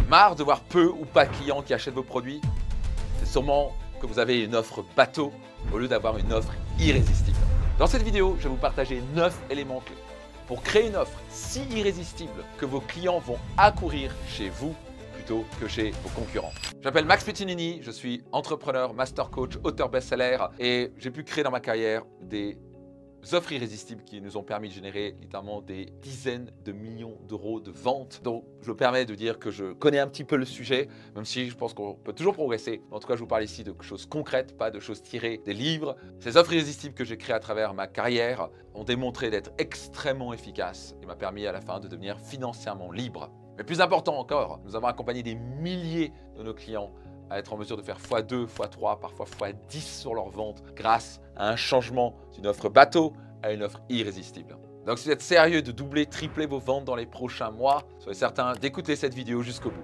Marre de voir peu ou pas de clients qui achètent vos produits? C'est sûrement que vous avez une offre bateau au lieu d'avoir une offre irrésistible. Dans cette vidéo, je vais vous partager 9 éléments clés pour créer une offre si irrésistible que vos clients vont accourir chez vous plutôt que chez vos concurrents. Je m'appelle Max Piccinini, je suis entrepreneur, master coach, auteur best-seller et j'ai pu créer dans ma carrière des offres irrésistibles qui nous ont permis de générer littéralement des dizaines de millions d'euros de ventes. Donc, je me permets de dire que je connais un petit peu le sujet, même si je pense qu'on peut toujours progresser. En tout cas, je vous parle ici de choses concrètes, pas de choses tirées des livres. Ces offres irrésistibles que j'ai créées à travers ma carrière ont démontré d'être extrêmement efficaces et m'a permis à la fin de devenir financièrement libre. Mais plus important encore, nous avons accompagné des milliers de nos clients à être en mesure de faire x2, x3, parfois x10 sur leurs ventes grâce à un changement d'une offre bateau à une offre irrésistible. Donc si vous êtes sérieux de doubler, tripler vos ventes dans les prochains mois, soyez certain d'écouter cette vidéo jusqu'au bout.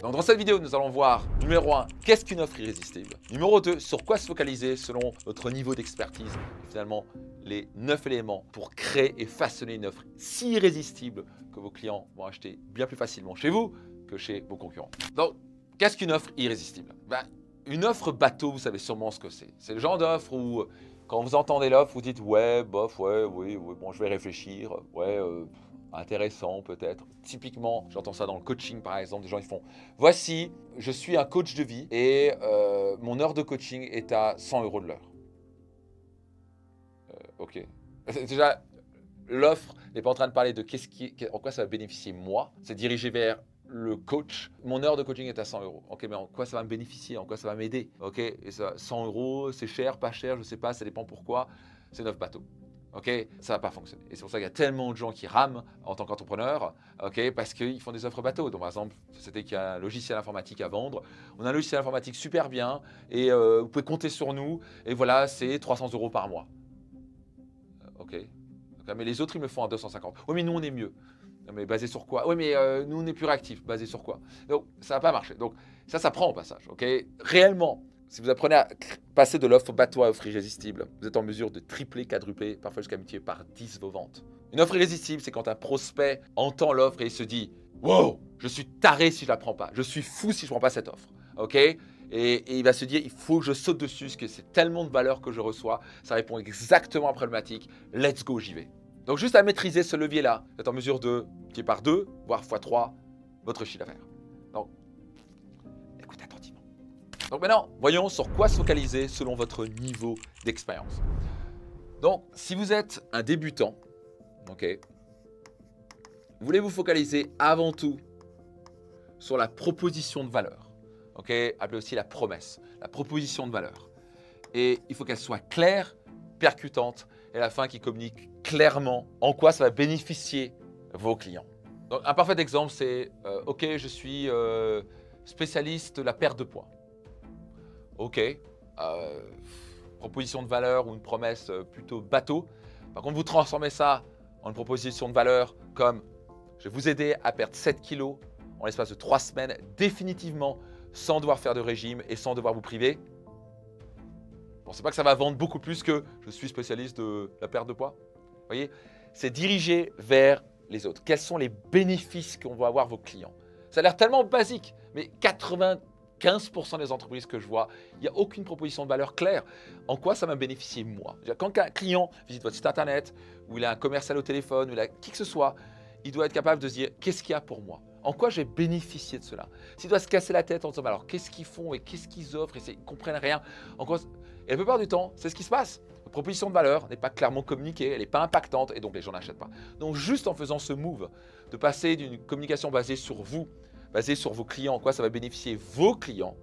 Donc dans cette vidéo, nous allons voir, numéro 1, qu'est-ce qu'une offre irrésistible? Numéro 2, sur quoi se focaliser selon votre niveau d'expertise? Et finalement, les 9 éléments pour créer et façonner une offre si irrésistible que vos clients vont acheter bien plus facilement chez vous que chez vos concurrents. Donc, qu'est-ce qu'une offre irrésistible? Une offre bateau, vous savez sûrement ce que c'est. C'est le genre d'offre où, quand vous entendez l'offre, vous dites « ouais, bof, ouais, oui, bon, je vais réfléchir, ouais, intéressant peut-être ». Typiquement, j'entends ça dans le coaching par exemple, des gens ils font « voici, je suis un coach de vie et mon heure de coaching est à 100 € de l'heure ». Ok. Déjà, l'offre n'est pas en train de parler de en quoi ça va bénéficier moi, c'est dirigé vers le coach. Mon heure de coaching est à 100 €. Ok, mais en quoi ça va me bénéficier? En quoi ça va m'aider? Ok, et ça, 100 €, c'est cher, pas cher, je sais pas, ça dépend pourquoi. C'est 9 bateaux. Ok, ça va pas fonctionner. Et c'est pour ça qu'il y a tellement de gens qui rament en tant qu'entrepreneur, ok, parce qu'ils font des offres bateaux. Donc par exemple, c'était qu'il y a un logiciel informatique à vendre. On a un logiciel informatique super bien et vous pouvez compter sur nous. Et voilà, c'est 300 € par mois. Ok, mais les autres ils me le font à 250. Oui, mais nous on est mieux. Mais basé sur quoi? Oui, mais nous, on est plus réactifs. Basé sur quoi? Donc, ça ne va pas marcher. Donc, ça prend au passage. Ok, réellement, si vous apprenez à passer de l'offre bateau à offre irrésistible, vous êtes en mesure de tripler, quadrupler, parfois jusqu'à multiplier par 10 vos ventes. Une offre irrésistible, c'est quand un prospect entend l'offre et il se dit « Wow, je suis taré si je ne la prends pas. Je suis fou si je ne prends pas cette offre. » Ok, et il va se dire « Il faut que je saute dessus parce que c'est tellement de valeur que je reçois. Ça répond exactement à la problématique. Let's go, j'y vais. » Donc, juste à maîtriser ce levier-là, vous êtes en mesure de multiplier par 2, voire x3, votre chiffre d'affaires. Donc, écoutez attentivement. Donc maintenant, voyons sur quoi se focaliser selon votre niveau d'expérience. Donc, si vous êtes un débutant, ok, vous voulez vous focaliser avant tout sur la proposition de valeur. Ok, appelée aussi la promesse, la proposition de valeur. Et il faut qu'elle soit claire, percutante, et à la fin qui communique clairement en quoi ça va bénéficier vos clients. Donc, un parfait exemple, c'est ok, je suis spécialiste de la perte de poids. Ok, proposition de valeur ou une promesse plutôt bateau. Par contre, vous transformez ça en une proposition de valeur comme je vais vous aider à perdre 7 kilos en l'espace de 3 semaines définitivement sans devoir faire de régime et sans devoir vous priver. Bon, c'est pas que ça va vendre beaucoup plus que je suis spécialiste de la perte de poids. Vous voyez, c'est dirigé vers les autres. Quels sont les bénéfices qu'on va avoir vos clients? Ça a l'air tellement basique, mais 95% des entreprises que je vois, il n'y a aucune proposition de valeur claire. En quoi ça va me bénéficier moi? Quand un client visite votre site internet, ou il a un commercial au téléphone, ou il a qui que ce soit, il doit être capable de se dire qu'est-ce qu'il y a pour moi? En quoi j'ai bénéficié de cela? S'il doit se casser la tête en disant alors qu'est-ce qu'ils font et qu'est-ce qu'ils offrent et ils ne comprennent rien. Et la plupart du temps, c'est ce qui se passe. Votre proposition de valeur n'est pas clairement communiquée, elle n'est pas impactante et donc les gens n'achètent pas. Donc juste en faisant ce move, de passer d'une communication basée sur vous, basée sur vos clients, en quoi ça va bénéficier vos clients,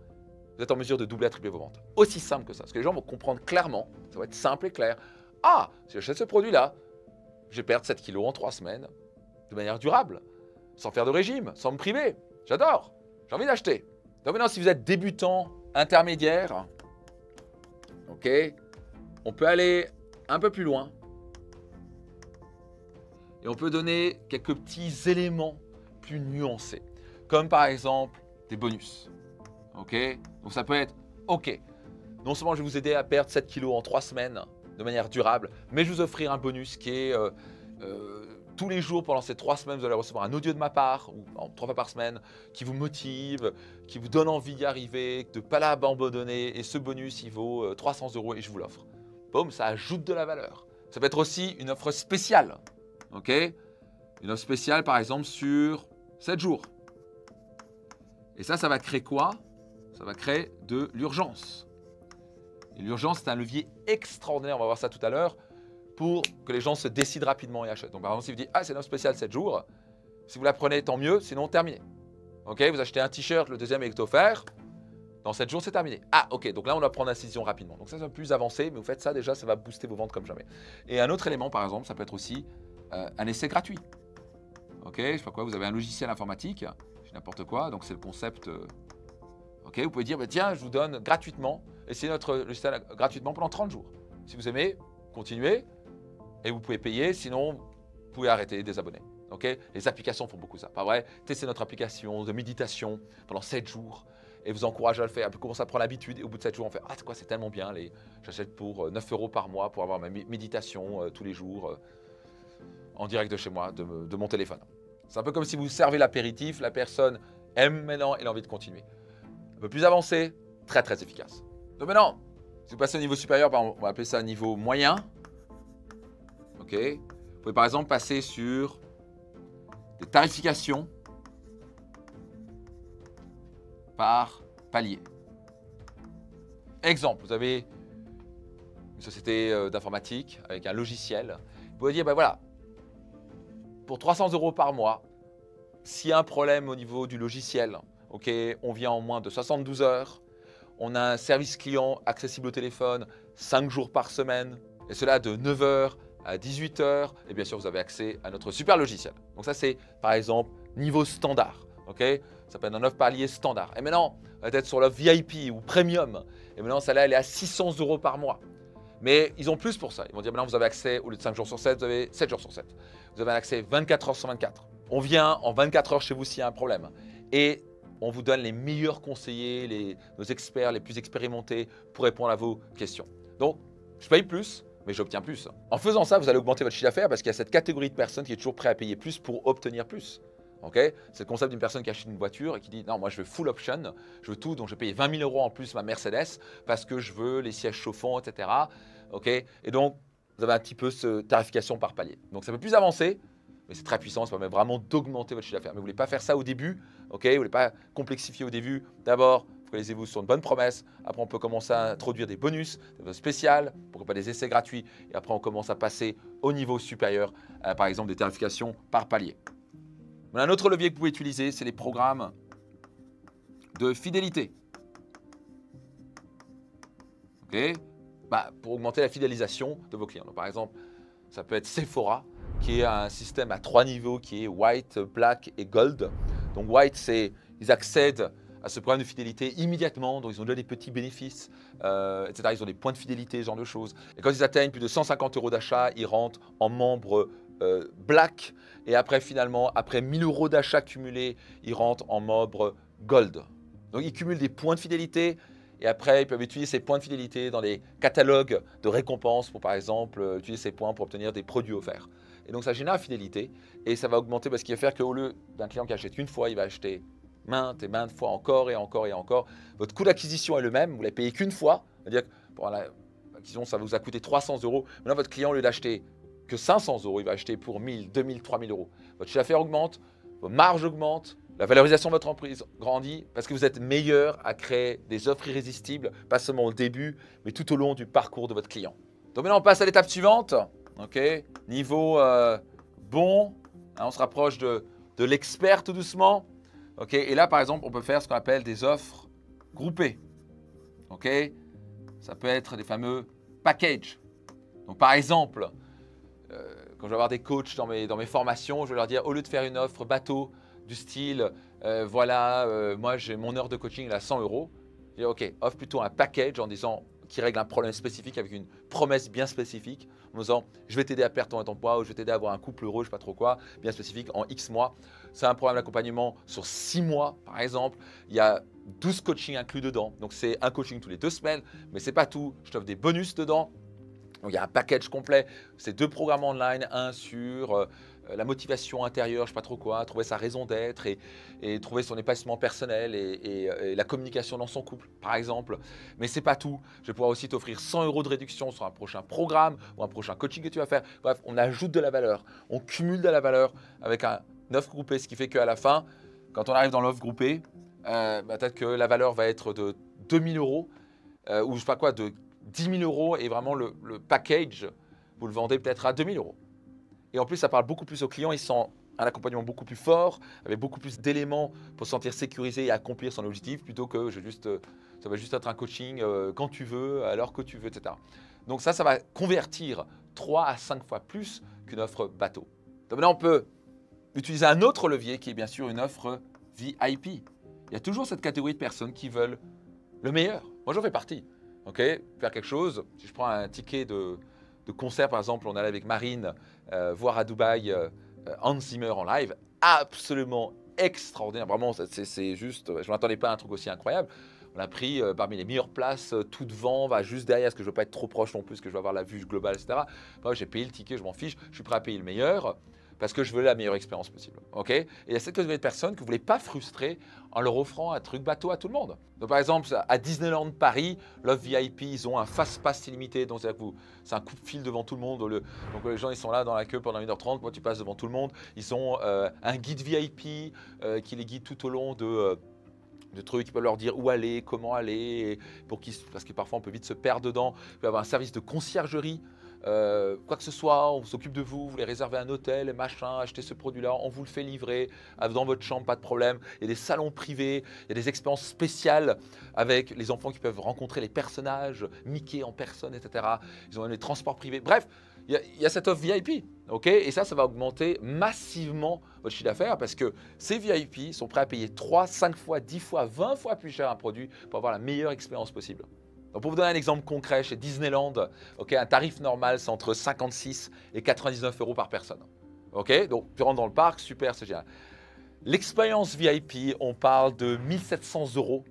vous êtes en mesure de doubler à tripler vos ventes. Aussi simple que ça. Parce que les gens vont comprendre clairement, ça va être simple et clair. Ah, si j'achète ce produit-là, je vais perdre 7 kilos en 3 semaines de manière durable, sans faire de régime, sans me priver. J'adore, j'ai envie d'acheter. Donc maintenant, si vous êtes débutant, intermédiaire, ok, on peut aller un peu plus loin et on peut donner quelques petits éléments plus nuancés, comme par exemple des bonus. Ok, donc ça peut être ok, non seulement je vais vous aider à perdre 7 kilos en 3 semaines de manière durable, mais je vais vous offrir un bonus qui est tous les jours pendant ces 3 semaines, vous allez recevoir un audio de ma part, ou 3 fois par semaine, qui vous motive, qui vous donne envie d'y arriver, de ne pas l'abandonner. Et ce bonus, il vaut 300 € et je vous l'offre. Boum, ça ajoute de la valeur. Ça peut être aussi une offre spéciale. Ok, une offre spéciale, par exemple, sur 7 jours. Et ça va créer quoi? Ça va créer de l'urgence. Et l'urgence, c'est un levier extraordinaire, on va voir ça tout à l'heure, pour que les gens se décident rapidement et achètent. Donc, par exemple, si vous dites « Ah, c'est une offre spéciale 7 jours », si vous la prenez, tant mieux, sinon terminé. Ok, vous achetez un t-shirt, le deuxième est offert, dans 7 jours, c'est terminé. Ah, ok, donc là, on doit prendre la décision rapidement. Donc ça, c'est un peu plus avancé, mais vous faites ça déjà, ça va booster vos ventes comme jamais. Et un autre élément, par exemple, ça peut être aussi un essai gratuit. Ok, je sais pas quoi, vous avez un logiciel informatique, n'importe quoi, donc c'est le concept. Ok, vous pouvez dire, bah, tiens, je vous donne gratuitement, essayez notre logiciel gratuitement pendant 30 jours. Si vous aimez, continuez, et vous pouvez payer, sinon, vous pouvez arrêter, désabonner. Okay, les applications font beaucoup ça, pas vrai? Testez notre application de méditation pendant 7 jours et vous encouragez à le faire. Puis commencez à prendre l'habitude et au bout de 7 jours, on fait « Ah, c'est quoi, c'est tellement bien, j'achète pour 9 € par mois pour avoir ma méditation tous les jours en direct de chez moi, de mon téléphone. » C'est un peu comme si vous servez l'apéritif, la personne aime maintenant et a envie de continuer. Un peu plus avancé, très très efficace. Donc maintenant, si vous passez au niveau supérieur, on va appeler ça un niveau moyen. Ok, vous pouvez par exemple passer sur des tarifications par palier. Exemple, vous avez une société d'informatique avec un logiciel. Vous pouvez dire, ben voilà, pour 300 € par mois, s'il y a un problème au niveau du logiciel, ok, on vient en moins de 72 heures, on a un service client accessible au téléphone 5 jours par semaine, et cela de 9 h à 18 h, et bien sûr, vous avez accès à notre super logiciel. Donc ça, c'est par exemple niveau standard. Okay, ça peut être un offre palier standard. Et maintenant, on va être sur l'offre VIP ou premium. Et maintenant, celle-là, elle est à 600 € par mois. Mais ils ont plus pour ça. Ils vont dire maintenant, vous avez accès, au lieu de 5 jours sur 7, vous avez 7 jours sur 7. Vous avez un accès 24 heures sur 24. On vient en 24 heures chez vous s'il y a un problème. Et on vous donne les meilleurs conseillers, nos experts les plus expérimentés pour répondre à vos questions. Donc, je paye plus, mais j'obtiens plus. En faisant ça, vous allez augmenter votre chiffre d'affaires parce qu'il y a cette catégorie de personnes qui est toujours prêt à payer plus pour obtenir plus. Okay, c'est le concept d'une personne qui achète une voiture et qui dit « Non, moi je veux full option, je veux tout, donc je vais payer 20 000 € en plus ma Mercedes parce que je veux les sièges chauffants, etc. » Okay, et donc, vous avez un petit peu cette tarification par palier. Donc, c'est un peu plus avancé, mais c'est très puissant, ça permet vraiment d'augmenter votre chiffre d'affaires. Mais vous ne voulez pas faire ça au début, okay, vous ne voulez pas complexifier au début. D'abord, focalisez-vous sur une bonne promesse. Après, on peut commencer à introduire des bonus, des bonus spéciales, pourquoi pas des essais gratuits. Et après, on commence à passer au niveau supérieur, par exemple des tarifications par palier. Un autre levier que vous pouvez utiliser, c'est les programmes de fidélité. Okay, pour augmenter la fidélisation de vos clients. Donc, par exemple, ça peut être Sephora, qui est un système à 3 niveaux, qui est White, Black et Gold. Donc White, c'est ils accèdent à ce programme de fidélité immédiatement, donc ils ont déjà des petits bénéfices, etc. Ils ont des points de fidélité, ce genre de choses. Et quand ils atteignent plus de 150 € d'achat, ils rentrent en membre Black. Et après, finalement, après 1000 € d'achat cumulés, ils rentrent en membre Gold. Donc ils cumulent des points de fidélité. Et après, ils peuvent utiliser ces points de fidélité dans les catalogues de récompenses pour, par exemple, utiliser ces points pour obtenir des produits offerts. Et donc, ça génère la fidélité et ça va augmenter parce qu'il va faire qu'au lieu d'un client qui achète une fois, il va acheter maintes et maintes fois encore et encore et encore. Votre coût d'acquisition est le même, vous ne l'avez payé qu'une fois. C'est-à-dire que pour l'acquisition, ça vous a coûté 300 €. Maintenant, votre client, au lieu d'acheter que 500 €, il va acheter pour 1000, 2000, 3000 €. Votre chiffre d'affaires augmente, vos marges augmentent. La valorisation de votre entreprise grandit parce que vous êtes meilleur à créer des offres irrésistibles, pas seulement au début, mais tout au long du parcours de votre client. Donc maintenant, on passe à l'étape suivante. Okay. Niveau bon, hein, on se rapproche de l'expert tout doucement. Okay. Et là, par exemple, on peut faire ce qu'on appelle des offres groupées. Okay. Ça peut être des fameux packages. Donc, par exemple, quand je vais avoir des coachs dans mes formations, je vais leur dire, au lieu de faire une offre bateau, du style, voilà, moi j'ai mon heure de coaching à 100 €. Je dis ok, offre plutôt un package en disant qui règle un problème spécifique avec une promesse bien spécifique, en disant je vais t'aider à perdre ton poids ou je vais t'aider à avoir un couple heureux, je ne sais pas trop quoi, bien spécifique en X mois. C'est un programme d'accompagnement sur 6 mois par exemple. Il y a 12 coachings inclus dedans, donc c'est un coaching tous les 2 semaines, mais ce n'est pas tout, je t'offre des bonus dedans. Donc, il y a un package complet, c'est 2 programmes online, un sur la motivation intérieure, je sais pas trop quoi, trouver sa raison d'être et trouver son épanouissement personnel et la communication dans son couple, par exemple. Mais c'est pas tout. Je vais pouvoir aussi t'offrir 100 € de réduction sur un prochain programme ou un prochain coaching que tu vas faire. Bref, on ajoute de la valeur, on cumule de la valeur avec un offre groupée, ce qui fait qu'à la fin, quand on arrive dans l'offre groupée, peut-être que la valeur va être de 2000 € ou je sais pas quoi, de 10 000 € et vraiment le package, vous le vendez peut-être à 2000 €. Et en plus, ça parle beaucoup plus aux clients, ils sont un accompagnement beaucoup plus fort, avec beaucoup plus d'éléments pour se sentir sécurisé et accomplir son objectif, plutôt que ça va juste être un coaching quand tu veux, à l'heure que tu veux, etc. Donc ça va convertir 3 à 5 fois plus qu'une offre bateau. Donc maintenant, on peut utiliser un autre levier qui est bien sûr une offre VIP. Il y a toujours cette catégorie de personnes qui veulent le meilleur. Moi, j'en fais partie. Okay, faire quelque chose, si je prends un ticket de concert par exemple, on allait avec Marine voir à Dubaï Hans Zimmer en live, absolument extraordinaire, vraiment c'est juste, je ne m'attendais pas à un truc aussi incroyable. On a pris parmi les meilleures places, tout devant, juste derrière, parce que je ne veux pas être trop proche non plus, parce que je veux avoir la vue globale, etc. Bref, j'ai payé le ticket, je m'en fiche, je suis prêt à payer le meilleur, parce que je veux la meilleure expérience possible. Okay, et il y a cette catégorie de personnes que vous ne voulez pas frustrer en leur offrant un truc bateau à tout le monde. Donc par exemple, à Disneyland Paris, l'offre VIP, ils ont un fast pass illimité, donc c'est un coup de fil devant tout le monde. Donc les gens ils sont là dans la queue pendant 1h30, moi tu passes devant tout le monde. Ils ont un guide VIP qui les guide tout au long de trucs qui peuvent leur dire où aller, comment aller, parce que parfois on peut vite se perdre dedans. Il peut y avoir un service de conciergerie. Quoi que ce soit, on s'occupe de vous, vous voulez réserver un hôtel, machin, acheter ce produit-là, on vous le fait livrer dans votre chambre, pas de problème. Il y a des salons privés, il y a des expériences spéciales avec les enfants qui peuvent rencontrer les personnages, Mickey en personne, etc. Ils ont même les transports privés. Bref, il y a cette offre VIP, ok, et ça va augmenter massivement votre chiffre d'affaires parce que ces VIP sont prêts à payer 3, 5 fois, 10 fois, 20 fois plus cher un produit pour avoir la meilleure expérience possible. Donc pour vous donner un exemple concret, chez Disneyland, okay, un tarif normal, c'est entre 56 et 99 € par personne. Okay, donc tu rentres dans le parc, super, c'est génial. L'expérience VIP, on parle de 1700 €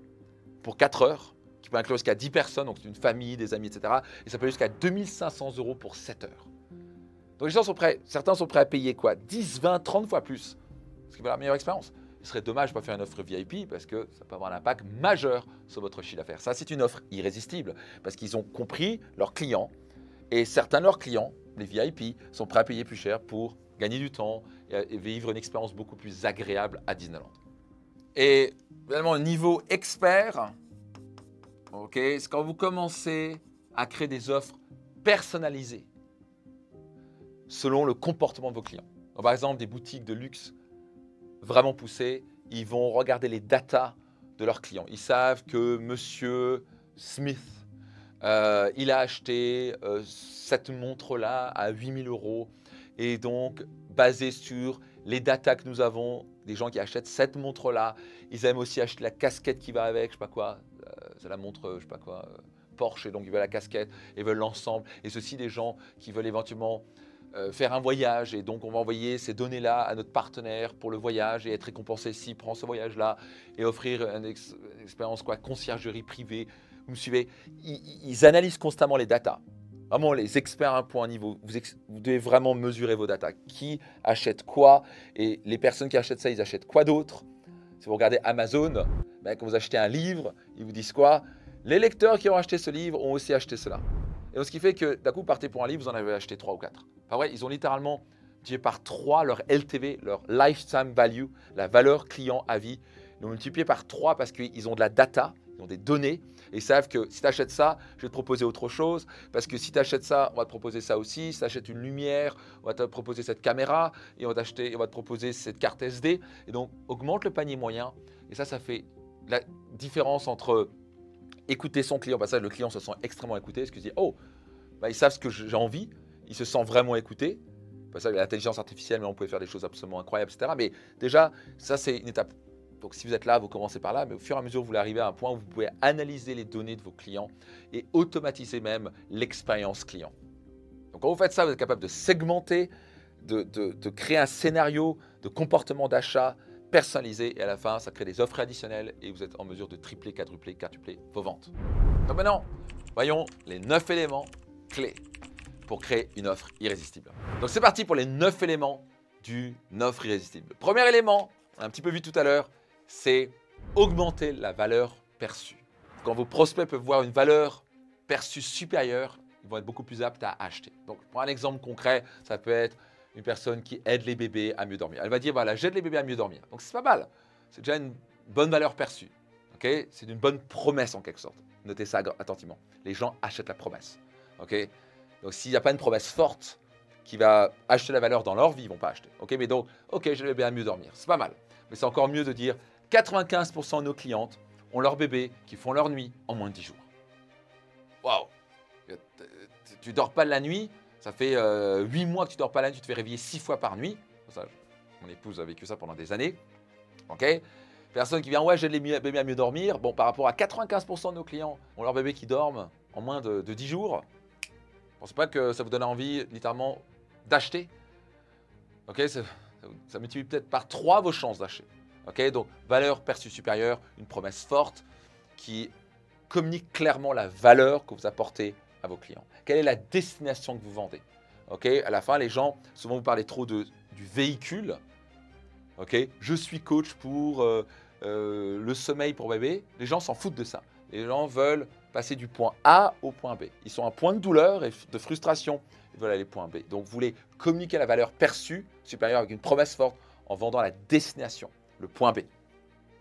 pour 4 heures, qui peut inclure jusqu'à 10 personnes, donc c'est une famille, des amis, etc. Et ça peut aller jusqu'à 2500 € pour 7 heures. Donc les gens sont prêts, certains sont prêts à payer quoi, 10, 20, 30 fois plus, parce qu'ils veulent la meilleure expérience. Il serait dommage de ne pas faire une offre VIP parce que ça peut avoir un impact majeur sur votre chiffre d'affaires. Ça, c'est une offre irrésistible parce qu'ils ont compris leurs clients et certains de leurs clients, les VIP, sont prêts à payer plus cher pour gagner du temps et vivre une expérience beaucoup plus agréable à Disneyland. Et finalement, niveau expert, okay, c'est quand vous commencez à créer des offres personnalisées selon le comportement de vos clients. Donc, par exemple, des boutiques de luxe vraiment poussés, ils vont regarder les datas de leurs clients. Ils savent que Monsieur Smith, il a acheté cette montre-là à 8 000 € et donc basé sur les datas que nous avons, des gens qui achètent cette montre-là, ils aiment aussi acheter la casquette qui va avec, je sais pas quoi, c'est la montre, je sais pas quoi, Porsche, et donc ils veulent la casquette, ils veulent l'ensemble, et ceci des gens qui veulent éventuellement faire un voyage et donc on va envoyer ces données-là à notre partenaire pour le voyage et être récompensé s'il prend ce voyage-là et offrir une expérience conciergerie privée. Vous me suivez? Ils analysent constamment les datas. Vraiment, les experts à un point niveau. Vous devez vraiment mesurer vos datas. Qui achète quoi et les personnes qui achètent ça, ils achètent quoi d'autre? Si vous regardez Amazon, quand vous achetez un livre, ils vous disent quoi? Les lecteurs qui ont acheté ce livre ont aussi acheté cela. Et donc, ce qui fait que d'un coup, vous partez pour un livre, vous en avez acheté 3 ou 4. Enfin, ouais, ils ont littéralement multiplié par 3 leur LTV, leur lifetime value, la valeur client à vie. Ils l'ont multiplié par 3 parce qu'ils ont de la data, ils ont des données. Et ils savent que si tu achètes ça, je vais te proposer autre chose. Parce que si tu achètes ça, on va te proposer ça aussi. Si tu achètes une lumière, on va te proposer cette caméra. Et on va te proposer cette carte SD. Et donc, augmente le panier moyen. Et ça fait la différence entre écouter son client, parce que le client se sent extrêmement écouté, parce qu'il dit, oh, ils savent ce que j'ai envie, il se sent vraiment écouté. Parce que l'intelligence artificielle, mais on peut faire des choses absolument incroyables, etc. Mais déjà, ça c'est une étape. Donc si vous êtes là, vous commencez par là, mais au fur et à mesure, vous voulez arriver à un point où vous pouvez analyser les données de vos clients et automatiser même l'expérience client. Donc quand vous faites ça, vous êtes capable de segmenter, de créer un scénario de comportement d'achat personnalisé et à la fin, ça crée des offres additionnelles et vous êtes en mesure de tripler, quadrupler, quintupler vos ventes. Donc maintenant, voyons les 9 éléments clés pour créer une offre irrésistible. Donc c'est parti pour les 9 éléments d'une offre irrésistible. Le premier élément, on a un petit peu vu tout à l'heure, c'est augmenter la valeur perçue. Quand vos prospects peuvent voir une valeur perçue supérieure, ils vont être beaucoup plus aptes à acheter. Donc, pour un exemple concret, ça peut être une personne qui aide les bébés à mieux dormir. Elle va dire, voilà, j'aide les bébés à mieux dormir. Donc, c'est pas mal. C'est déjà une bonne valeur perçue. Okay, c'est une bonne promesse en quelque sorte. Notez ça attentivement. Les gens achètent la promesse. Okay, donc, s'il n'y a pas une promesse forte qui va acheter la valeur dans leur vie, ils ne vont pas acheter. Okay, mais donc, OK, j'aide les bébés à mieux dormir. C'est pas mal. Mais c'est encore mieux de dire 95% de nos clientes ont leur bébé qui font leur nuit en moins de 10 jours. Waouh! Tu ne dors pas de la nuit, ça fait 8 mois que tu ne dors pas la nuit, tu te fais réveiller 6 fois par nuit. Ça, mon épouse a vécu ça pendant des années. OK? Personne qui vient, ouais, j'aide les bébés à mieux dormir. Bon, par rapport à 95% de nos clients ont leur bébé qui dorment en moins de 10 jours. Je ne pense pas que ça vous donne envie, littéralement, d'acheter. OK? Ça multiplie peut-être par 3 vos chances d'acheter. OK? Donc, valeur perçue supérieure, une promesse forte qui communique clairement la valeur que vous apportez à vos clients. Quelle est la destination que vous vendez? Okay, à la fin, les gens, souvent vous parlez trop du véhicule. Okay, je suis coach pour le sommeil pour bébé. Les gens s'en foutent de ça. Les gens veulent passer du point A au point B. Ils sont à un point de douleur et de frustration. Ils veulent aller au point B. Donc, vous voulez communiquer la valeur perçue supérieure avec une promesse forte en vendant la destination, le point B.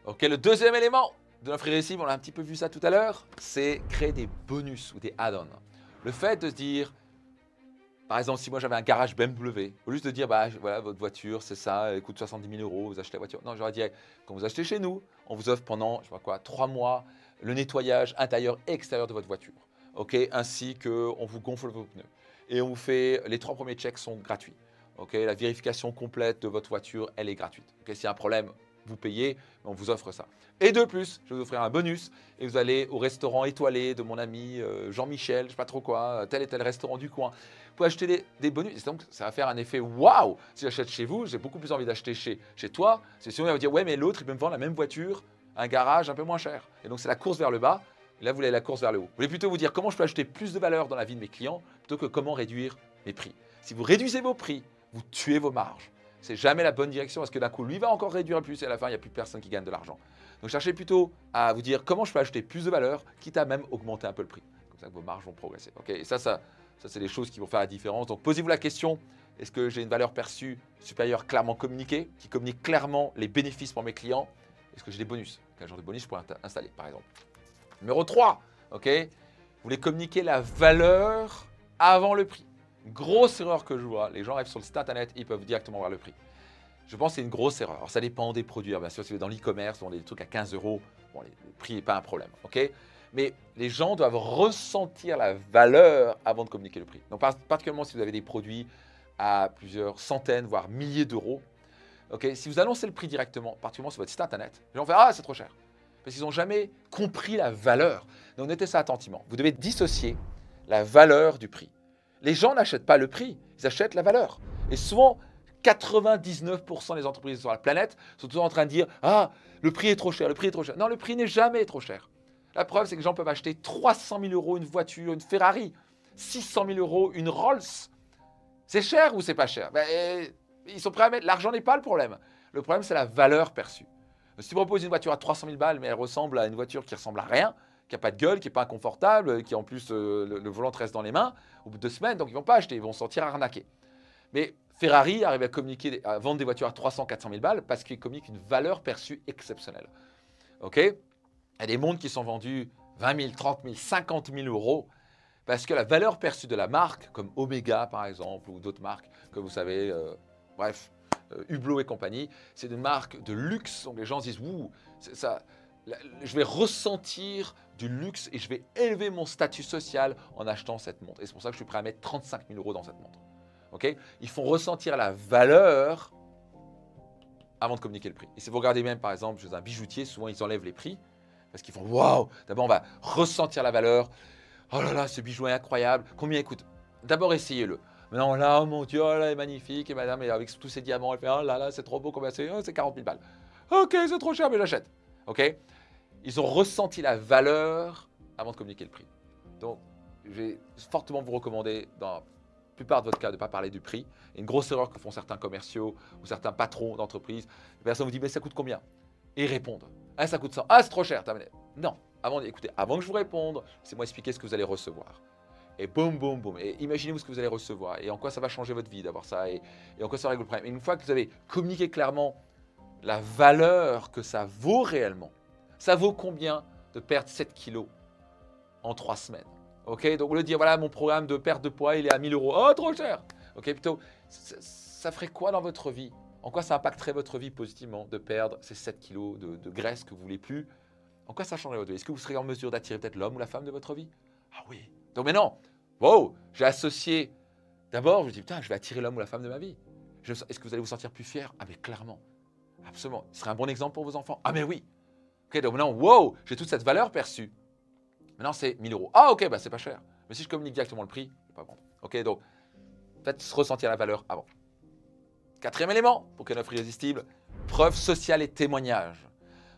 Okay, le deuxième élément de l'offre irrésistible, on a un petit peu vu ça tout à l'heure, c'est créer des bonus ou des add-ons. Le fait de se dire, par exemple, si moi j'avais un garage BMW, au lieu de dire, bah, voilà, votre voiture, c'est ça, elle coûte 70 000 €, vous achetez la voiture. Non, j'aurais dit, quand vous achetez chez nous, on vous offre pendant, je sais pas quoi, 3 mois, le nettoyage intérieur et extérieur de votre voiture. Okay, ainsi qu'on vous gonfle vos pneus. Et on vous fait, les 3 premiers checks sont gratuits. Okay, la vérification complète de votre voiture, elle est gratuite. Okay, s'il y a un problème, vous payez, on vous offre ça. Et de plus, je vais vous offrir un bonus et vous allez au restaurant étoilé de mon ami Jean-Michel, je ne sais pas trop quoi, tel et tel restaurant du coin. Vous pouvez acheter des bonus. Et donc, ça va faire un effet waouh. Si j'achète chez vous, j'ai beaucoup plus envie d'acheter chez toi. C'est sinon, il va vous dire, ouais, mais l'autre, il peut me vendre la même voiture, un garage un peu moins cher. Et donc, c'est la course vers le bas. Et là, vous voulez la course vers le haut. Vous voulez plutôt vous dire comment je peux acheter plus de valeur dans la vie de mes clients plutôt que comment réduire mes prix. Si vous réduisez vos prix, vous tuez vos marges. C'est jamais la bonne direction parce que d'un coup, lui va encore réduire plus et à la fin, il n'y a plus personne qui gagne de l'argent. Donc, cherchez plutôt à vous dire comment je peux acheter plus de valeur, quitte à même augmenter un peu le prix. Comme ça, vos marges vont progresser. Okay, et ça c'est les choses qui vont faire la différence. Donc, posez-vous la question, est-ce que j'ai une valeur perçue supérieure clairement communiquée, qui communique clairement les bénéfices pour mes clients? Est-ce que j'ai des bonus? Quel genre de bonus je pourrais installer, par exemple? Numéro 3, okay, vous voulez communiquer la valeur avant le prix. Grosse erreur que je vois, les gens arrivent sur le site internet, ils peuvent directement voir le prix. Je pense que c'est une grosse erreur. Alors, ça dépend des produits. Bien sûr, si vous êtes dans l'e-commerce, on a des trucs à 15 €, bon, le prix n'est pas un problème. Okay, mais les gens doivent ressentir la valeur avant de communiquer le prix. Donc, particulièrement si vous avez des produits à plusieurs centaines, voire milliers d'euros. Okay, si vous annoncez le prix directement, particulièrement sur votre site internet, les gens vont faire « Ah, c'est trop cher ». Parce qu'ils n'ont jamais compris la valeur. Donc, notez ça attentivement. Vous devez dissocier la valeur du prix. Les gens n'achètent pas le prix, ils achètent la valeur. Et souvent, 99% des entreprises sur la planète sont toujours en train de dire « Ah, le prix est trop cher, le prix est trop cher ». Non, le prix n'est jamais trop cher. La preuve, c'est que les gens peuvent acheter 300 000 € une voiture, une Ferrari, 600 000 € une Rolls. C'est cher ou c'est pas cher? Ils sont prêts à mettre… L'argent n'est pas le problème. Le problème, c'est la valeur perçue. Si tu proposes une voiture à 300 000 balles, mais elle ressemble à une voiture qui ressemble à rien, qui n'a pas de gueule, qui n'est pas inconfortable, qui en plus le volant te reste dans les mains, au bout de 2 semaines, donc ils ne vont pas acheter, ils vont se sentir arnaqués. Mais Ferrari arrive à vendre des voitures à 300 400 000 balles parce qu'ils communiquent une valeur perçue exceptionnelle. Okay, il y a des montres qui sont vendues 20 000, 30 000, 50 000 € parce que la valeur perçue de la marque, comme Omega par exemple, ou d'autres marques que vous savez, bref, Hublot et compagnie, c'est une marque de luxe. Donc les gens se disent, ouh, ça, je vais ressentir du luxe et je vais élever mon statut social en achetant cette montre. Et c'est pour ça que je suis prêt à mettre 35 000 € dans cette montre. Okay, ils font ressentir la valeur avant de communiquer le prix. Et si vous regardez même, par exemple, chez un bijoutier, souvent ils enlèvent les prix parce qu'ils font waouh, d'abord on va ressentir la valeur. Oh là là, ce bijou est incroyable. Combien coûte? D'abord essayez-le. Maintenant là, oh mon Dieu, oh là, elle est magnifique. Et madame, et avec tous ces diamants, elle fait oh là là, c'est trop beau. Combien c'est? Oh, c'est 40 000 balles. Ok, c'est trop cher, mais j'achète. Ok, ils ont ressenti la valeur avant de communiquer le prix. Donc, je vais fortement vous recommander dans plupart de votre cas, de ne pas parler du prix. Et une grosse erreur que font certains commerciaux ou certains patrons d'entreprise, la personne vous dit, mais ça coûte combien? Et ils répondent, ah, ça coûte 100, ah, c'est trop cher. Non, écoutez, avant que je vous réponde, c'est moi expliquer ce que vous allez recevoir. Et boum, boum, boum. Et imaginez-vous ce que vous allez recevoir et en quoi ça va changer votre vie d'avoir ça et en quoi ça règle le problème. Et une fois que vous avez communiqué clairement la valeur que ça vaut réellement, ça vaut combien de perdre 7 kilos en 3 semaines? Ok, donc au lieu de dire, voilà, mon programme de perte de poids, il est à 1000 euros. Oh, trop cher. Ok, plutôt, ça ferait quoi dans votre vie? En quoi ça impacterait votre vie positivement de perdre ces 7 kilos de graisse que vous ne voulez plus? En quoi ça changerait votre vie? Est-ce que vous serez en mesure d'attirer peut-être l'homme ou la femme de votre vie? Ah oui. Donc maintenant, wow, j'ai associé. D'abord, je me dis, putain, je vais attirer l'homme ou la femme de ma vie. Est-ce que vous allez vous sentir plus fier? Ah mais clairement, absolument. Ce serait un bon exemple pour vos enfants. Ah mais oui. Ok, donc maintenant, wow, j'ai toute cette valeur perçue. Maintenant, c'est 1000 euros. Ah ok, bah c'est pas cher. Mais si je communique directement le prix, je ne vais pas vendre. Ok, donc faites ressentir la valeur avant. Quatrième élément, pour qu'une offre irrésistible, preuve sociale et témoignage.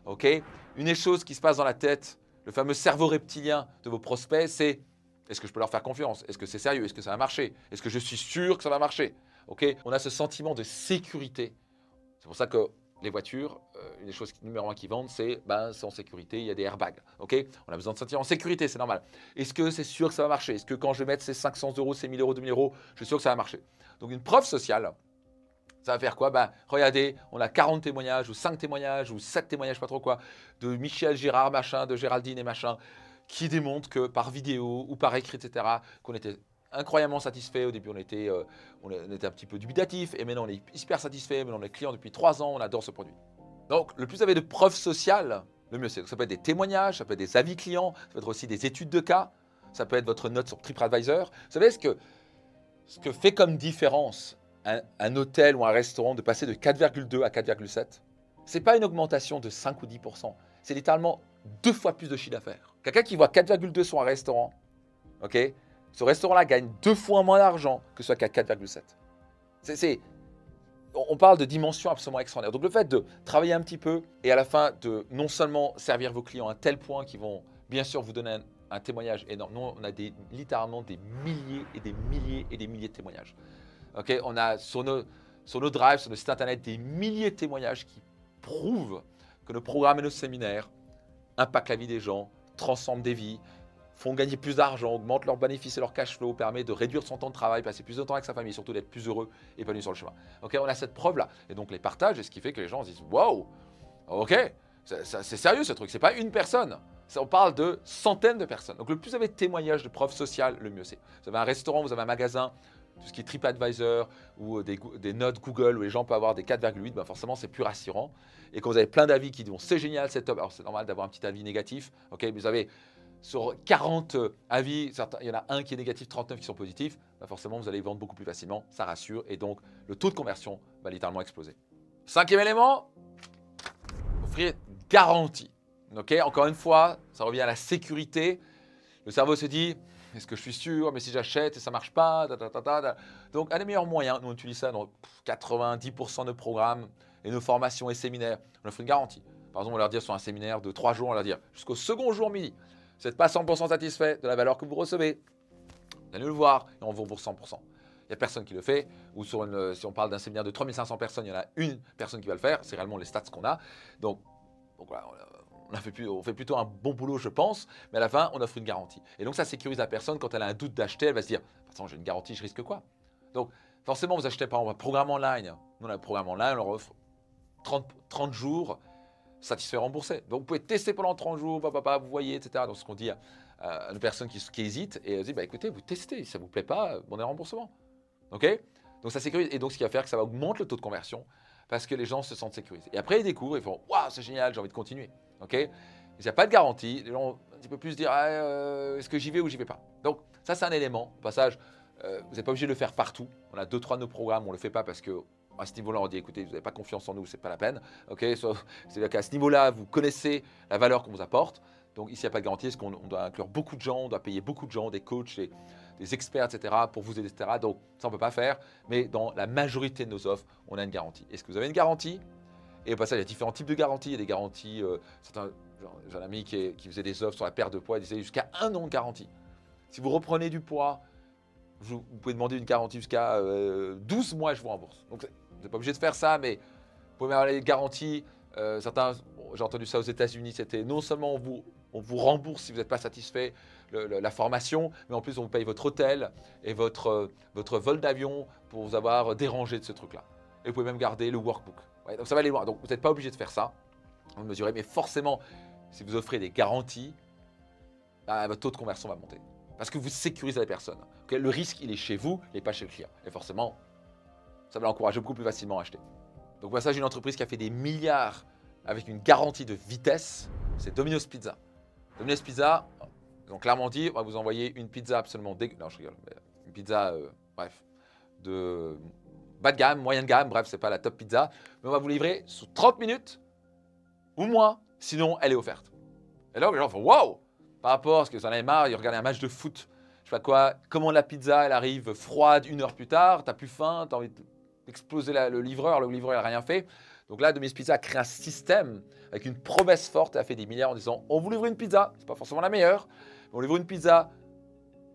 Ok, une des choses qui se passe dans la tête, le fameux cerveau reptilien de vos prospects, c'est est-ce que je peux leur faire confiance? Est-ce que c'est sérieux? Est-ce que ça va marcher? Est-ce que je suis sûr que ça va marcher? Ok, on a ce sentiment de sécurité. C'est pour ça que les voitures, une des choses numéro 1 qu'ils vendent, c'est en sécurité, il y a des airbags. Ok, on a besoin de se sentir en sécurité, c'est normal. Est-ce que c'est sûr que ça va marcher? Est-ce que quand je vais mettre ces 500 euros, ces 1000 euros, 2000 euros, je suis sûr que ça va marcher? Donc une preuve sociale, ça va faire quoi? Regardez, on a 40 témoignages, ou 5 témoignages, ou 7 témoignages, pas trop quoi, de Michel, Gérard, machin, de Géraldine et machin, qui démontrent que par vidéo ou par écrit, etc., qu'on était incroyablement satisfait. Au début, on était un petit peu dubitatif, et maintenant on est hyper satisfait. Maintenant on est client depuis 3 ans, on adore ce produit. Donc, le plus vous avez de preuves sociales, le mieux c'est. Ça peut être des témoignages, ça peut être des avis clients, ça peut être aussi des études de cas, ça peut être votre note sur TripAdvisor. Vous savez ce que fait comme différence un hôtel ou un restaurant de passer de 4,2 à 4,7? Ce n'est pas une augmentation de 5 ou 10%, c'est littéralement 2 fois plus de chiffre d'affaires. Quelqu'un qui voit 4,2 sur un restaurant, ok, ce restaurant-là gagne 2 fois moins d'argent que celui qui a 4,7. On parle de dimensions absolument extraordinaires. Donc le fait de travailler un petit peu et à la fin de non seulement servir vos clients à tel point qu'ils vont bien sûr vous donner un témoignage énorme. Nous, on a littéralement des milliers et des milliers et des milliers de témoignages. Okay, on a sur nos drives, sur nos sites internet, des milliers de témoignages qui prouvent que nos programmes et nos séminaires impactent la vie des gens, transforment des vies, font gagner plus d'argent, augmentent leurs bénéfices et leur cash flow, permet de réduire son temps de travail, passer plus de temps avec sa famille, surtout d'être plus heureux et épanoui sur le chemin. Okay, on a cette preuve-là. Et donc les partages, et ce qui fait que les gens se disent « Wow, ok, c'est sérieux ce truc, c'est pas une personne. » On parle de centaines de personnes. Donc le plus vous avez de témoignages, de preuves sociales, le mieux c'est. Vous avez un restaurant, vous avez un magasin, tout ce qui est TripAdvisor ou des notes Google où les gens peuvent avoir des 4,8, forcément c'est plus rassurant. Et quand vous avez plein d'avis qui disent c'est génial, c'est top, alors c'est normal d'avoir un petit avis négatif, ok, mais vous avez sur 40 avis, il y en a un qui est négatif, 39 qui sont positifs, forcément vous allez vendre beaucoup plus facilement, ça rassure et donc le taux de conversion va littéralement exploser. Cinquième élément, offrir garantie. Okay, encore une fois, ça revient à la sécurité. Le cerveau se dit, est-ce que je suis sûr? Mais si j'achète et ça ne marche pas, Donc, un des meilleurs moyens, nous on utilise ça dans 90% de nos programmes et nos formations et séminaires, on offre une garantie. Par exemple, on va leur dire sur un séminaire de 3 jours, on va leur dire jusqu'au second jour midi, vous n'êtes pas 100% satisfait de la valeur que vous recevez, vous allez le voir et on vous rembourse 100%. Il n'y a personne qui le fait, ou si on parle d'un séminaire de 3500 personnes, il y en a une personne qui va le faire, c'est réellement les stats qu'on a. Donc voilà, on fait plutôt un bon boulot, je pense, mais à la fin, on offre une garantie. Et donc, ça sécurise la personne. Quand elle a un doute d'acheter, elle va se dire, de toute façon, j'ai une garantie, je risque quoi? Donc, forcément, vous achetez par exemple un programme en ligne. Nous, on a un programme en ligne, on leur offre 30 jours satisfait remboursé. Donc, vous pouvez tester pendant 30 jours, vous voyez, etc. Donc, ce qu'on dit à une personne qui hésite, et elle dit, écoutez, vous testez, si ça ne vous plaît pas, on est remboursement. OK? Donc, ça sécurise. Et donc, ce qui va faire que ça va augmenter le taux de conversion parce que les gens se sentent sécurisés. Et après, ils découvrent, ils font, waouh, c'est génial, j'ai envie de continuer. Ok, il n'y a pas de garantie. Les gens un petit peu plus dire est-ce que j'y vais ou j'y vais pas. Donc ça c'est un élément. Au passage, vous n'êtes pas obligé de le faire partout. On a 2-3 de nos programmes, on ne le fait pas parce que à ce niveau-là on dit écoutez, vous n'avez pas confiance en nous, c'est pas la peine. Ok, c'est-à-dire qu'à ce niveau-là vous connaissez la valeur qu'on vous apporte. Donc ici il n'y a pas de garantie, parce qu'on doit inclure beaucoup de gens, on doit payer beaucoup de gens, des coachs, des experts, etc. pour vous aider, etc. Donc ça on ne peut pas faire. Mais dans la majorité de nos offres, on a une garantie. Est-ce que vous avez une garantie? Et au passage, il y a différents types de garanties. Il y a des garanties, j'ai un ami qui faisait des offres sur la perte de poids, il disait jusqu'à 1 an de garantie. Si vous reprenez du poids vous pouvez demander une garantie jusqu'à 12 mois et je vous rembourse. Donc, vous n'êtes pas obligé de faire ça, mais vous pouvez avoir les garanties. Certains, j'ai entendu ça aux États-Unis, c'était non seulement on vous rembourse si vous n'êtes pas satisfait la formation, mais en plus on vous paye votre hôtel et votre vol d'avion pour vous avoir dérangé de ce truc-là. Et vous pouvez même garder le workbook. Ouais, donc ça va aller loin. Donc vous n'êtes pas obligé de faire ça, vous mesurez, mais forcément, si vous offrez des garanties, votre taux de conversion va monter. Parce que vous sécurisez la personne. Okay, le risque, il est chez vous, il n'est pas chez le client. Et forcément, ça va l'encourager beaucoup plus facilement à acheter. Donc voilà, ça, j'ai une entreprise qui a fait des milliards avec une garantie de vitesse, c'est Domino's Pizza. Domino's Pizza, ils ont clairement dit, on va vous envoyer une pizza absolument dégueu. Non, je rigole. Mais une pizza, bref, de bas de gamme, moyenne gamme, bref, c'est pas la top pizza. Mais on va vous livrer sous 30 minutes ou moins, sinon elle est offerte. Et là, les gens font waouh! Par rapport à ce que vous en avez marre, ils regardent un match de foot, je sais pas quoi, comment la pizza, elle arrive froide 1 heure plus tard, t'as plus faim, t'as envie d'exploser le livreur il n'a rien fait. Donc là, Domino's Pizza a créé un système avec une promesse forte et a fait des milliards en disant on vous livre une pizza, c'est pas forcément la meilleure, mais on livre une pizza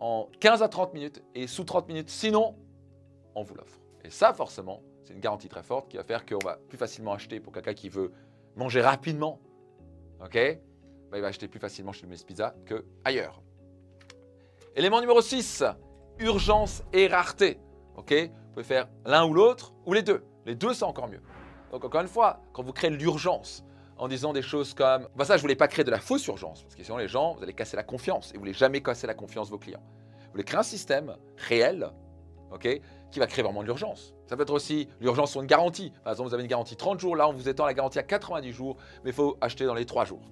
en 15 à 30 minutes et sous 30 minutes, sinon, on vous l'offre. Et ça, forcément, c'est une garantie très forte qui va faire qu'on va plus facilement acheter pour quelqu'un qui veut manger rapidement. Ok, il va acheter plus facilement chez Domino's Pizza qu'ailleurs. Élément numéro 6, urgence et rareté. Ok, vous pouvez faire l'un ou l'autre ou les deux. Les deux, c'est encore mieux. Donc encore une fois, quand vous créez de l'urgence en disant des choses comme ça, je ne voulais pas créer de la fausse urgence, parce que sinon les gens, vous allez casser la confiance et vous ne voulez jamais casser la confiance de vos clients. Vous voulez créer un système réel, ok, qui va créer vraiment de l'urgence. Ça peut être aussi l'urgence sur une garantie. Par exemple, vous avez une garantie 30 jours, là on vous étend la garantie à 90 jours, mais il faut acheter dans les 3 jours.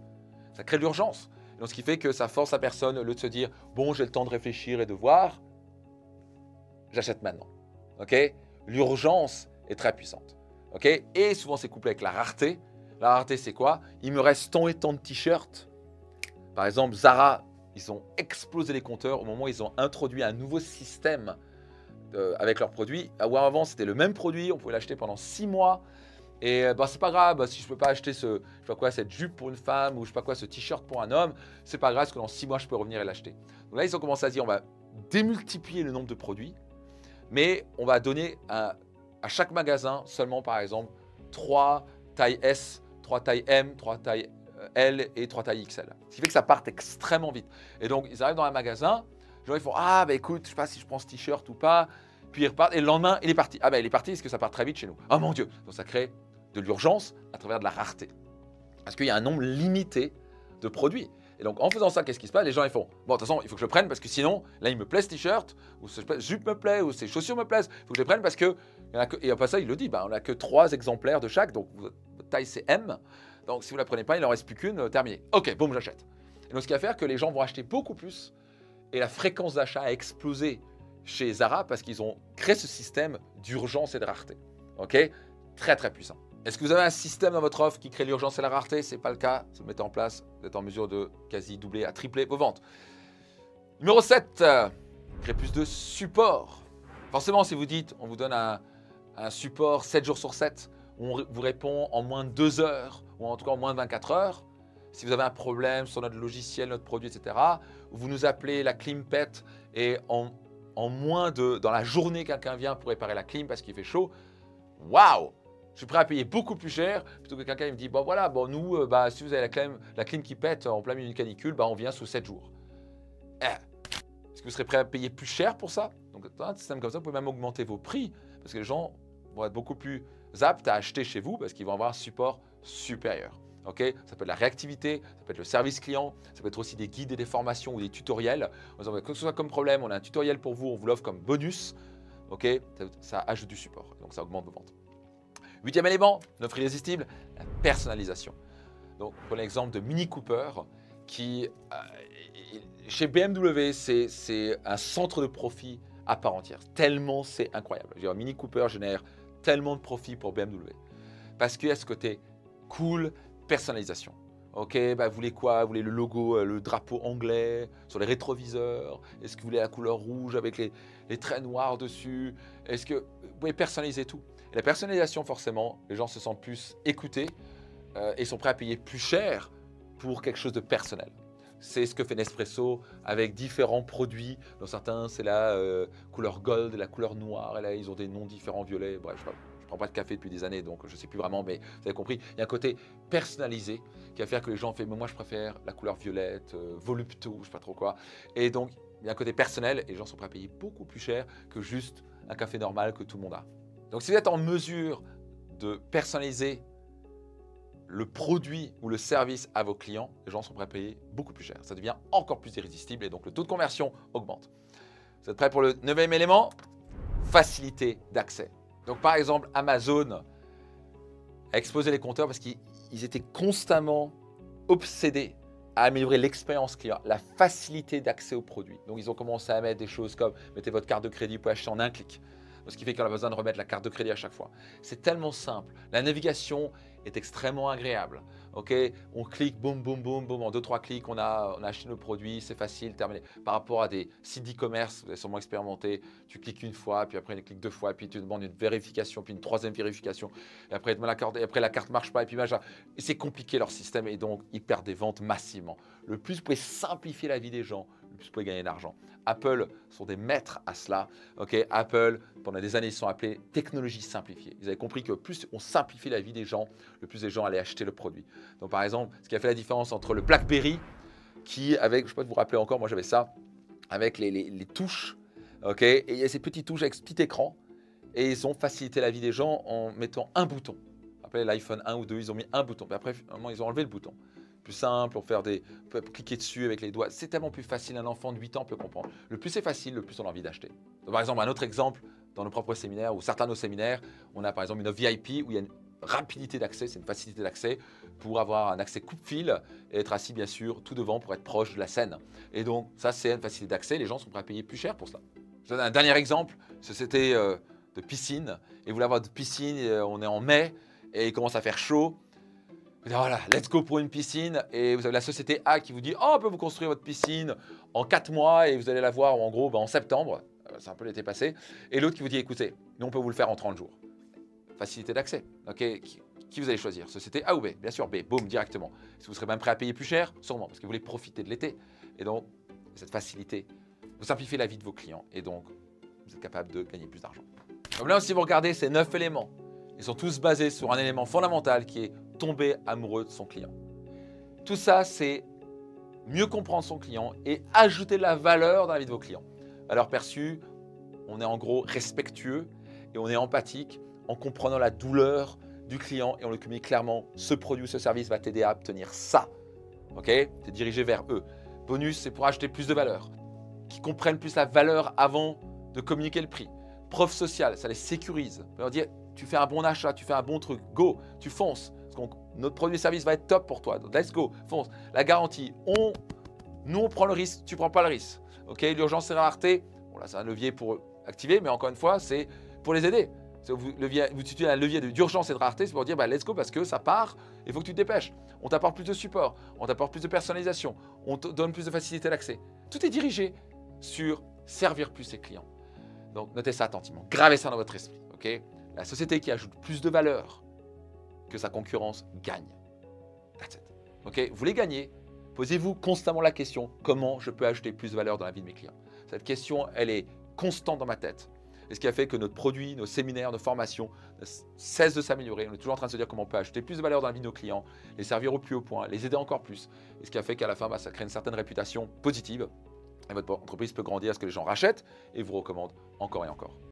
Ça crée de l'urgence. Donc ce qui fait que ça force la personne, au lieu de se dire bon, j'ai le temps de réfléchir et de voir, j'achète maintenant. Ok, l'urgence est très puissante. Okay, et souvent, c'est couplé avec la rareté. La rareté, c'est quoi? Il me reste tant et tant de t-shirts. Par exemple, Zara, ils ont explosé les compteurs au moment où ils ont introduit un nouveau système avec leurs produits. Avant, c'était le même produit, on pouvait l'acheter pendant 6 mois. Et c'est pas grave, si je ne peux pas acheter je sais pas quoi, cette jupe pour une femme ou je sais pas quoi, ce t-shirt pour un homme, c'est pas grave, parce que dans 6 mois, je peux revenir et l'acheter. Donc là, ils ont commencé à dire, on va démultiplier le nombre de produits, mais on va donner à chaque magasin seulement, par exemple, 3 tailles S, 3 tailles M, 3 tailles L et 3 tailles XL. Ce qui fait que ça parte extrêmement vite. Et donc, ils arrivent dans un magasin, les gens ils font « Ah, bah écoute, je ne sais pas si je prends ce t-shirt ou pas. » Puis ils repartent et le lendemain, il est parti. Ah, bah il est parti parce que ça part très vite chez nous. Oh mon Dieu! Donc, ça crée de l'urgence à travers de la rareté. Parce qu'il y a un nombre limité de produits. Et donc, en faisant ça, qu'est-ce qui se passe? Les gens, ils font « Bon, de toute façon, il faut que je le prenne parce que sinon, là, il me plaît ce t-shirt, ou ce jupe me plaît, ou ces chaussures me plaisent. Il faut que je les prenne parce que… » Et après ça, il le dit, on n'a que 3 exemplaires de chaque, donc votre taille, c'est M. Donc, si vous ne la prenez pas, il n'en reste plus qu'une, terminé. Ok, boum, j'achète. Et donc, ce qui va faire que les gens vont acheter beaucoup plus et la fréquence d'achat a explosé chez Zara parce qu'ils ont créé ce système d'urgence et de rareté. Ok, très, très puissant. Est-ce que vous avez un système dans votre offre qui crée l'urgence et la rareté? Ce n'est pas le cas. Si vous le mettez en place, vous êtes en mesure de quasi doubler à tripler vos ventes. Numéro 7, créer plus de support. Forcément, si vous dites, on vous donne un support 7 jours sur 7, où on vous répond en moins de 2 heures, ou en tout cas en moins de 24 heures. Si vous avez un problème sur notre logiciel, notre produit, etc., vous nous appelez, la clim pète, et en moins de… Dans la journée, quelqu'un vient pour réparer la clim parce qu'il fait chaud. Waouh! Je suis prêt à payer beaucoup plus cher plutôt que quelqu'un me dit bon voilà, bon nous, si vous avez la clim qui pète en plein milieu d'une canicule, on vient sous 7 jours. Est-ce que vous serez prêt à payer plus cher pour ça? Donc dans un système comme ça, vous pouvez même augmenter vos prix parce que les gens vont être beaucoup plus aptes à acheter chez vous parce qu'ils vont avoir un support supérieur. Okay, ça peut être la réactivité, ça peut être le service client, ça peut être aussi des guides et des formations ou des tutoriels. Quoi que ce soit comme problème, on a un tutoriel pour vous, on vous l'offre comme bonus. Okay, ça ajoute du support, donc ça augmente vos ventes. 8e élément, notre irrésistible, la personnalisation. Donc, prenez l'exemple de Mini Cooper, qui, chez BMW, c'est un centre de profit à part entière. Tellement c'est incroyable. Mini Cooper génère tellement de profit pour BMW. Parce qu'il y a ce côté cool, personnalisation. Ok, vous voulez quoi? Vous voulez le logo, le drapeau anglais sur les rétroviseurs? Est-ce que vous voulez la couleur rouge avec les traits noirs dessus? Est-ce que vous pouvez personnaliser tout? Et la personnalisation, forcément, les gens se sentent plus écoutés et sont prêts à payer plus cher pour quelque chose de personnel. c'est ce que fait Nespresso avec différents produits. Dans certains, c'est la couleur gold, la couleur noire. Et là, ils ont des noms différents, violets. Bref, je ne prends pas de café depuis des années, donc je ne sais plus vraiment, mais vous avez compris. Il y a un côté personnalisé qui va faire que les gens font, mais moi, je préfère la couleur violette, voluptueux, je ne sais pas trop quoi. Et donc, il y a un côté personnel et les gens sont prêts à payer beaucoup plus cher que juste un café normal que tout le monde a. Donc, si vous êtes en mesure de personnaliser le produit ou le service à vos clients, les gens sont prêts à payer beaucoup plus cher. Ça devient encore plus irrésistible et donc le taux de conversion augmente. Vous êtes prêts pour le 9e élément? Facilité d'accès. Donc par exemple, Amazon a explosé les compteurs parce qu'ils étaient constamment obsédés à améliorer l'expérience client, la facilité d'accès aux produits. Donc ils ont commencé à mettre des choses comme mettez votre carte de crédit pour acheter en un clic. Ce qui fait qu'on a besoin de remettre la carte de crédit à chaque fois. C'est tellement simple. La navigation est extrêmement agréable. Okay, on clique, boum, boum, boum, boum, en 2-3 clics, on a acheté nos produits, c'est facile, terminé. Par rapport à des sites d'e-commerce, vous avez sûrement expérimenté, tu cliques une fois, puis après tu cliques 2 fois, puis tu demandes une vérification, puis une 3e vérification, et après, la carte ne marche pas, et puis machin. C'est compliqué leur système, et donc ils perdent des ventes massivement. Le plus vous pouvez simplifier la vie des gens, le plus vous pouvez gagner d'argent. Apple sont des maîtres à cela. Okay, Apple, pendant des années, ils sont appelés technologie simplifiée. Ils avaient compris que plus on simplifie la vie des gens, le plus les gens allaient acheter le produit. Donc par exemple, ce qui a fait la différence entre le BlackBerry, qui avec, je ne sais pas si vous vous rappelez encore, moi j'avais ça, avec les touches, okay, et il y a ces petites touches avec ce petit écran, et ils ont facilité la vie des gens en mettant un bouton. Vous vous rappelez l'iPhone 1 ou 2, ils ont mis un bouton, puis après, finalement, ils ont enlevé le bouton. Plus simple, on peut cliquer dessus avec les doigts. C'est tellement plus facile, un enfant de 8 ans peut comprendre. Le plus c'est facile, le plus on a envie d'acheter. Par exemple, un autre exemple, dans nos propres séminaires ou certains de nos séminaires, on a par exemple une offre VIP où il y a une rapidité d'accès, c'est une facilité d'accès pour avoir un accès coupe-fil et être assis bien sûr tout devant pour être proche de la scène. Et donc ça c'est une facilité d'accès, les gens sont prêts à payer plus cher pour cela. Je donne un dernier exemple, c'était de piscine. Et vous voulez avoir de piscine, on est en mai et il commence à faire chaud. Vous dites, voilà, let's go pour une piscine. Et vous avez la société A qui vous dit, oh, on peut vous construire votre piscine en 4 mois et vous allez la voir en gros en septembre. C'est un peu l'été passé. Et l'autre qui vous dit, écoutez, nous on peut vous le faire en 30 jours. Facilité d'accès. Okay. Qui vous allez choisir? Société A ou B? Bien sûr B, boum, directement. Est-ce que vous serez même prêt à payer plus cher? Sûrement, parce que vous voulez profiter de l'été. Et donc, cette facilité, vous simplifiez la vie de vos clients. Et donc, vous êtes capable de gagner plus d'argent. Comme là, si vous regardez ces 9 éléments, ils sont tous basés sur un élément fondamental qui est tomber amoureux de son client. Tout ça, c'est mieux comprendre son client et ajouter de la valeur dans la vie de vos clients. Valeur perçue, on est en gros respectueux et on est empathique en comprenant la douleur du client et on le communique clairement. Ce produit ou ce service va t'aider à obtenir ça. Ok? Tu es dirigé vers eux. Bonus, c'est pour ajouter plus de valeur. Qu'ils comprennent plus la valeur avant de communiquer le prix. Preuve sociale, ça les sécurise. On leur dit, tu fais un bon achat, tu fais un bon truc, go, tu fonces. Parce que notre produit et service va être top pour toi. Donc, let's go, fonce. La garantie, nous, on prend le risque, tu ne prends pas le risque. Ok, l'urgence et la rareté, bon, là, c'est un levier pour activer, mais encore une fois, c'est pour les aider. Vous utilisez un levier d'urgence et de rareté, c'est pour dire, bah, let's go, parce que ça part, il faut que tu te dépêches. On t'apporte plus de support, on t'apporte plus de personnalisation, on te donne plus de facilité d'accès. Tout est dirigé sur servir plus ses clients. Donc, notez ça attentivement, gravez ça dans votre esprit. Okay, la société qui ajoute plus de valeur que sa concurrence gagne. That's it. Okay, vous voulez gagner? Posez-vous constamment la question, comment je peux ajouter plus de valeur dans la vie de mes clients? Cette question, elle est constante dans ma tête. Et ce qui a fait que notre produit, nos séminaires, nos formations ne cessent de s'améliorer. On est toujours en train de se dire comment on peut ajouter plus de valeur dans la vie de nos clients, les servir au plus haut point, les aider encore plus. Et ce qui a fait qu'à la fin, ça crée une certaine réputation positive. Et votre entreprise peut grandir à ce que les gens rachètent et vous recommandent encore et encore.